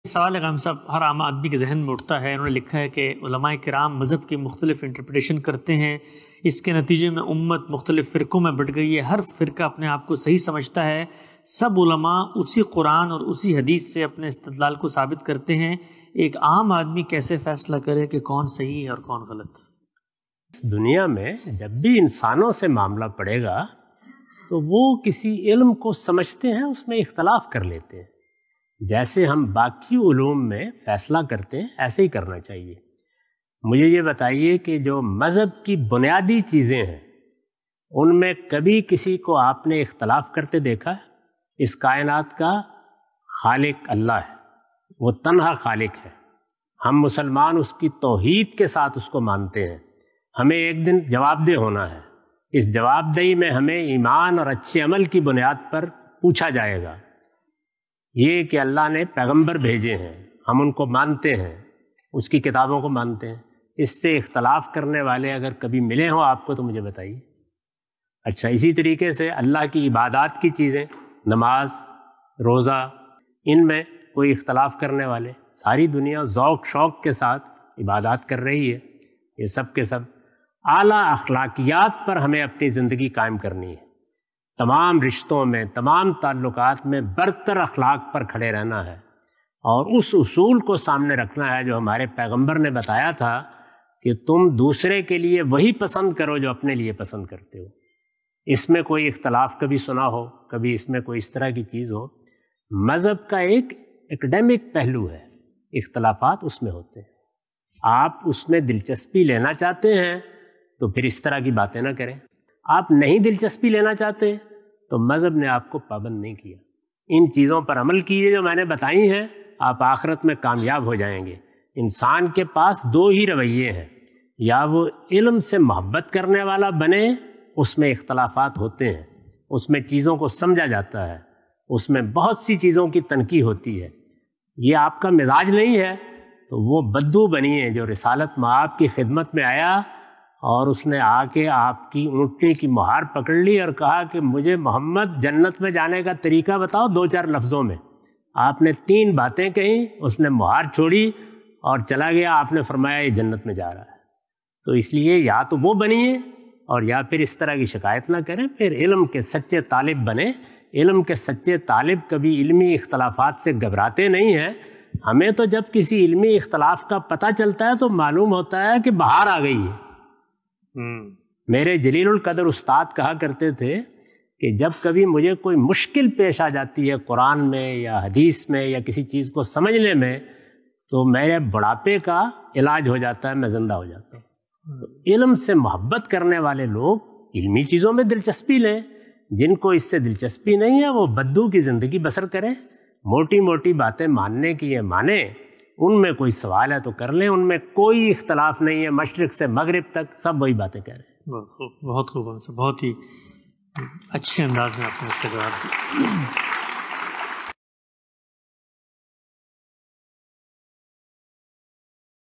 سوال ہے صاحب ہر عام آدمی کے ذہن میں اٹھتا ہے. انہوں نے لکھا ہے کہ علماء کرام مذہب کی مختلف انٹرپریٹیشن کرتے ہیں, اس کے نتیجے میں امت مختلف فرقوں میں بٹ گئی ہے, ہر فرقہ اپنے آپ کو صحیح سمجھتا ہے, سب علماء اسی قرآن اور اسی حدیث سے اپنے استدلال کو ثابت کرتے ہیں, ایک عام آدمی کیسے فیصلہ کرے کہ کون صحیح ہے اور کون غلط؟ اس دنیا میں جب بھی انسانوں سے معاملہ پڑے گا تو وہ کسی علم کو سمجھتے ہیں, اس میں اختلاف کر لیتے ہیں. جیسے ہم باقی علوم میں فیصلہ کرتے ہیں ایسے ہی کرنا چاہیے. مجھے یہ بتائیے کہ جو مذہب کی بنیادی چیزیں ہیں ان میں کبھی کسی کو آپ نے اختلاف کرتے دیکھا ہے؟ اس کائنات کا خالق اللہ ہے, وہ تنہا خالق ہے. ہم مسلمان اس کی توحید کے ساتھ اس کو مانتے ہیں. ہمیں ایک دن جواب دہ ہونا ہے. اس جواب دہی میں ہمیں ایمان اور اچھے عمل کی بنیاد پر پوچھا جائے گا. یہ کہ اللہ نے پیغمبر بھیجے ہیں, ہم ان کو مانتے ہیں, اس کی کتابوں کو مانتے ہیں. اس سے اختلاف کرنے والے اگر کبھی ملے ہوں آپ کو تو مجھے بتائیے. اچھا, اسی طریقے سے اللہ کی عبادات کی چیزیں, نماز, روزہ, ان میں کوئی اختلاف کرنے والے, ساری دنیا ذوق شوق کے ساتھ عبادات کر رہی ہے. یہ سب کے سب اعلیٰ اخلاقیات پر ہمیں اپنی زندگی قائم کرنی ہے. تمام رشتوں میں, تمام تعلقات میں برتر اخلاق پر کھڑے رہنا ہے اور اس اصول کو سامنے رکھنا ہے جو ہمارے پیغمبر نے بتایا تھا کہ تم دوسرے کے لیے وہی پسند کرو جو اپنے لیے پسند کرتے ہو. اس میں کوئی اختلاف کبھی سنا ہو, کبھی اس میں کوئی اس طرح کی چیز ہو. مذہب کا ایک ایکڈیمک پہلو ہے, اختلافات اس میں ہوتے ہیں. آپ اس میں دلچسپی لینا چاہتے ہیں تو پھر اس طرح کی باتیں نہ کریں. آپ نہیں دلچسپی لینا چاہتے تو مذہب نے آپ کو پابند نہیں کیا. ان چیزوں پر عمل کیجیے جو میں نے بتائی ہیں, آپ آخرت میں کامیاب ہو جائیں گے. انسان کے پاس دو ہی رویے ہیں, یا وہ علم سے محبت کرنے والا بنے, اس میں اختلافات ہوتے ہیں, اس میں چیزوں کو سمجھا جاتا ہے, اس میں بہت سی چیزوں کی تنقید ہوتی ہے. یہ آپ کا مزاج نہیں ہے تو وہ بدو بنیے جو رسالت مآب کی خدمت میں آیا اور اس نے آ کے آپ کی اونٹنی کی مہار پکڑ لی اور کہا کہ مجھے محمد جنت میں جانے کا طریقہ بتاؤ 2-4 لفظوں میں. آپ نے 3 باتیں کہیں, اس نے مہار چھوڑی اور چلا گیا. آپ نے فرمایا یہ جنت میں جا رہا ہے. تو اس لیے یا تو وہ بنیے اور یا پھر اس طرح کی شکایت نہ کریں, پھر علم کے سچے طالب بنیں. علم کے سچے طالب کبھی علمی اختلافات سے گھبراتے نہیں ہیں. ہمیں تو جب کسی علمی اختلاف کا پتہ چلتا ہے تو معلوم ہوتا ہے کہ بہار آ گئی ہے. میرے جلیل القدر استاد کہا کرتے تھے کہ جب کبھی مجھے کوئی مشکل پیش آ جاتی ہے قرآن میں یا حدیث میں یا کسی چیز کو سمجھنے میں, تو میرے بڑھاپے کا علاج ہو جاتا ہے, میں زندہ ہو جاتا ہوں. تو علم سے محبت کرنے والے لوگ علمی چیزوں میں دلچسپی لیں, جن کو اس سے دلچسپی نہیں ہے وہ بدو کی زندگی بسر کریں. موٹی موٹی باتیں ماننے کی ہے مانیں, ان میں کوئی سوال ہے تو کر لیں, ان میں کوئی اختلاف نہیں ہے. مشرق سے مغرب تک سب وہی باتیں کہہ رہے ہیں. بہت خوب, بہت خوب, بہت ہی اچھے انداز میں آپ نے اس کا جواب دیا.